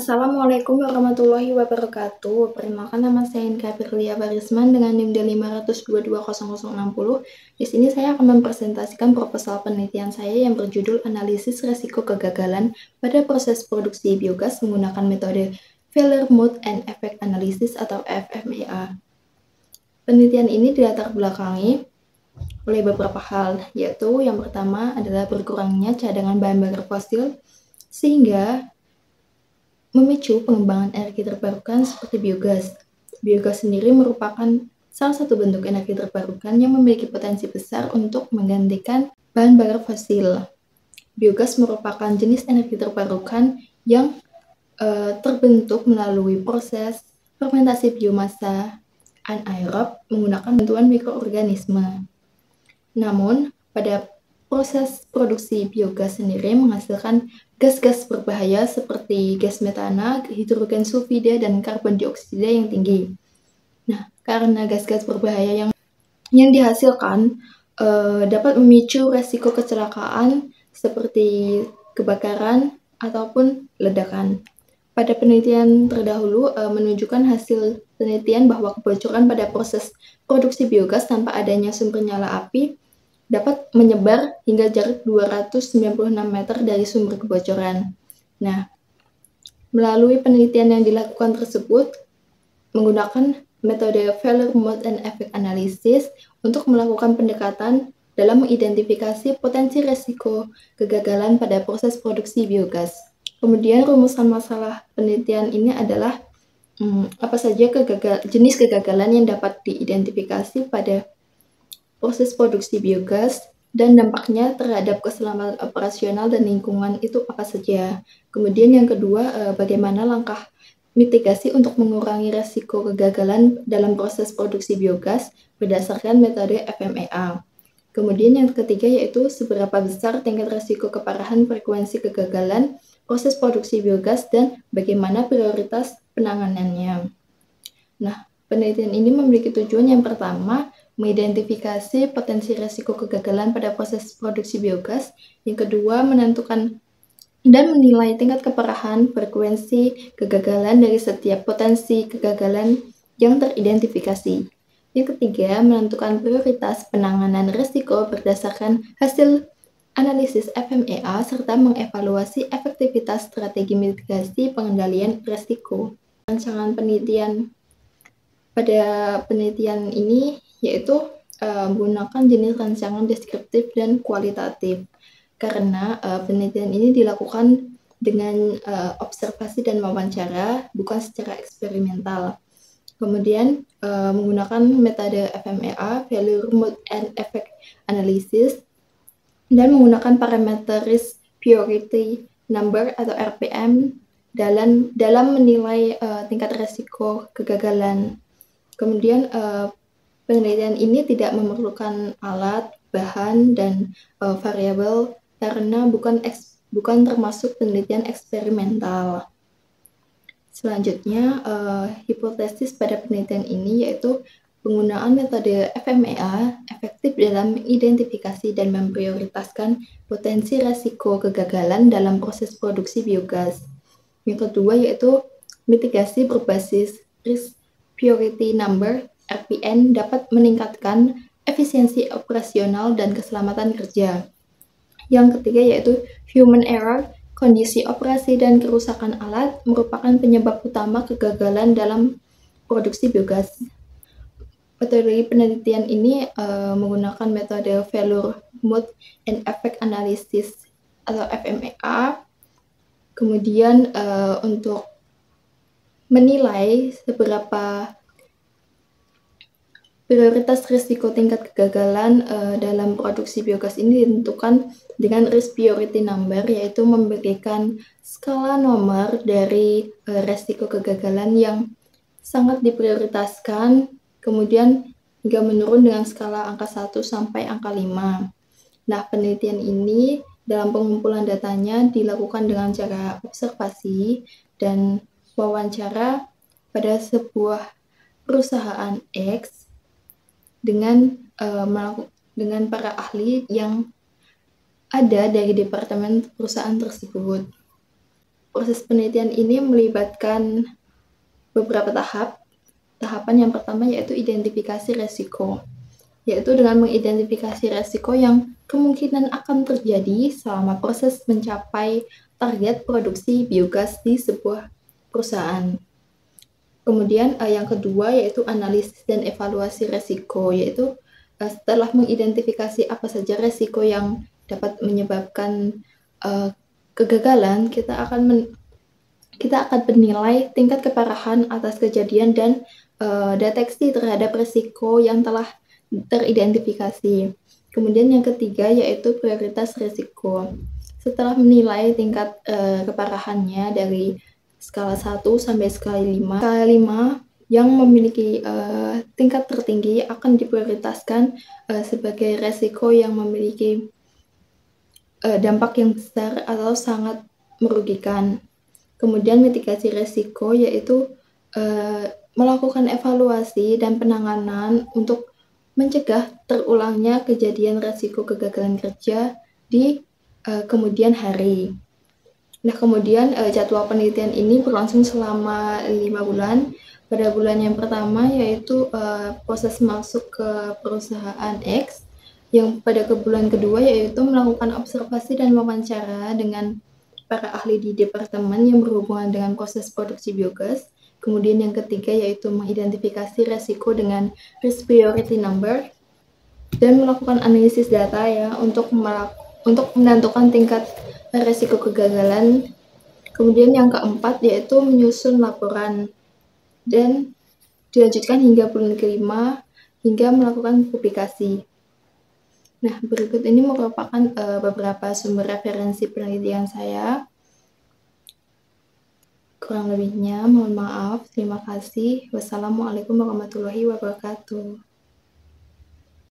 Assalamualaikum warahmatullahi wabarakatuh. Perkenalkan, nama saya Inka Firlia Barisman dengan NIM D5220060. Di sini saya akan mempresentasikan proposal penelitian saya yang berjudul Analisis Resiko Kegagalan pada Proses Produksi Biogas menggunakan metode Failure Mode and Effect Analysis atau FMEA. Penelitian ini dilatar belakangi oleh beberapa hal, yaitu yang pertama adalah berkurangnya cadangan bahan bakar fosil sehingga memicu pengembangan energi terbarukan seperti biogas. Biogas sendiri merupakan salah satu bentuk energi terbarukan yang memiliki potensi besar untuk menggantikan bahan bakar fosil. Biogas merupakan jenis energi terbarukan yang terbentuk melalui proses fermentasi biomasa anaerob menggunakan bantuan mikroorganisme. Namun, pada proses produksi biogas sendiri menghasilkan gas-gas berbahaya seperti gas metana, hidrogen sulfida, dan karbon dioksida yang tinggi. Nah, karena gas-gas berbahaya yang dihasilkan dapat memicu resiko kecelakaan seperti kebakaran ataupun ledakan. Pada penelitian terdahulu menunjukkan hasil penelitian bahwa kebocoran pada proses produksi biogas tanpa adanya sumber nyala api dapat menyebar hingga jarak 296 meter dari sumber kebocoran. Nah, melalui penelitian yang dilakukan tersebut, menggunakan metode Failure Mode and Effect Analysis untuk melakukan pendekatan dalam mengidentifikasi potensi resiko kegagalan pada proses produksi biogas. Kemudian rumusan masalah penelitian ini adalah apa saja jenis kegagalan yang dapat diidentifikasi pada proses produksi biogas dan dampaknya terhadap keselamatan operasional dan lingkungan itu apa saja. Kemudian yang kedua, bagaimana langkah mitigasi untuk mengurangi resiko kegagalan dalam proses produksi biogas berdasarkan metode FMEA. Kemudian yang ketiga yaitu seberapa besar tingkat resiko keparahan frekuensi kegagalan proses produksi biogas dan bagaimana prioritas penanganannya. Nah, penelitian ini memiliki tujuan yang pertama, mengidentifikasi potensi resiko kegagalan pada proses produksi biogas. Yang kedua, menentukan dan menilai tingkat keparahan frekuensi kegagalan dari setiap potensi kegagalan yang teridentifikasi. Yang ketiga, menentukan prioritas penanganan risiko berdasarkan hasil analisis FMEA serta mengevaluasi efektivitas strategi mitigasi pengendalian risiko. Rancangan penelitian pada penelitian ini yaitu menggunakan jenis rancangan deskriptif dan kualitatif karena penelitian ini dilakukan dengan observasi dan wawancara, bukan secara eksperimental. Kemudian menggunakan metode FMEA, Failure Mode and Effect Analysis, dan menggunakan parameter Risk Priority Number atau RPM dalam menilai tingkat resiko kegagalan. Kemudian penelitian ini tidak memerlukan alat, bahan, dan variabel karena bukan termasuk penelitian eksperimental. Selanjutnya, hipotesis pada penelitian ini yaitu penggunaan metode FMEA efektif dalam mengidentifikasi dan memprioritaskan potensi resiko kegagalan dalam proses produksi biogas. Yang kedua yaitu mitigasi berbasis Risk Priority Number RPN dapat meningkatkan efisiensi operasional dan keselamatan kerja. Yang ketiga yaitu human error, kondisi operasi dan kerusakan alat merupakan penyebab utama kegagalan dalam produksi biogas. Metode penelitian ini menggunakan metode Failure Mode and Effect Analysis atau FMEA. Kemudian untuk menilai seberapa prioritas risiko tingkat kegagalan dalam produksi biogas ini ditentukan dengan Risk Priority Number, yaitu memberikan skala nomor dari risiko kegagalan yang sangat diprioritaskan, kemudian hingga menurun dengan skala angka 1 sampai angka 5. Nah, penelitian ini dalam pengumpulan datanya dilakukan dengan cara observasi dan wawancara pada sebuah perusahaan X dengan para ahli yang ada dari departemen perusahaan tersebut. Proses penelitian ini melibatkan beberapa tahapan yang pertama yaitu identifikasi resiko, yaitu dengan mengidentifikasi resiko yang kemungkinan akan terjadi selama proses mencapai target produksi biogas di sebuah perusahaan. Kemudian yang kedua yaitu analisis dan evaluasi resiko, yaitu setelah mengidentifikasi apa saja resiko yang dapat menyebabkan kegagalan, kita akan menilai tingkat keparahan atas kejadian dan deteksi terhadap resiko yang telah teridentifikasi. Kemudian yang ketiga yaitu prioritas resiko. Setelah menilai tingkat keparahannya dari skala 1 sampai skala 5, yang memiliki tingkat tertinggi akan diprioritaskan sebagai resiko yang memiliki dampak yang besar atau sangat merugikan. Kemudian mitigasi resiko yaitu melakukan evaluasi dan penanganan untuk mencegah terulangnya kejadian resiko kegagalan kerja di kemudian hari. Nah, kemudian jadwal penelitian ini berlangsung selama 5 bulan. Pada bulan yang pertama yaitu proses masuk ke perusahaan X, yang pada bulan kedua yaitu melakukan observasi dan wawancara dengan para ahli di departemen yang berhubungan dengan proses produksi biogas. Kemudian yang ketiga yaitu mengidentifikasi resiko dengan risk priority number dan melakukan analisis data ya untuk menentukan tingkat resiko kegagalan. Kemudian yang keempat yaitu menyusun laporan dan dilanjutkan hingga bulan kelima hingga melakukan publikasi. Nah, berikut ini merupakan beberapa sumber referensi penelitian saya. Kurang lebihnya mohon maaf. Terima kasih. Wassalamualaikum warahmatullahi wabarakatuh.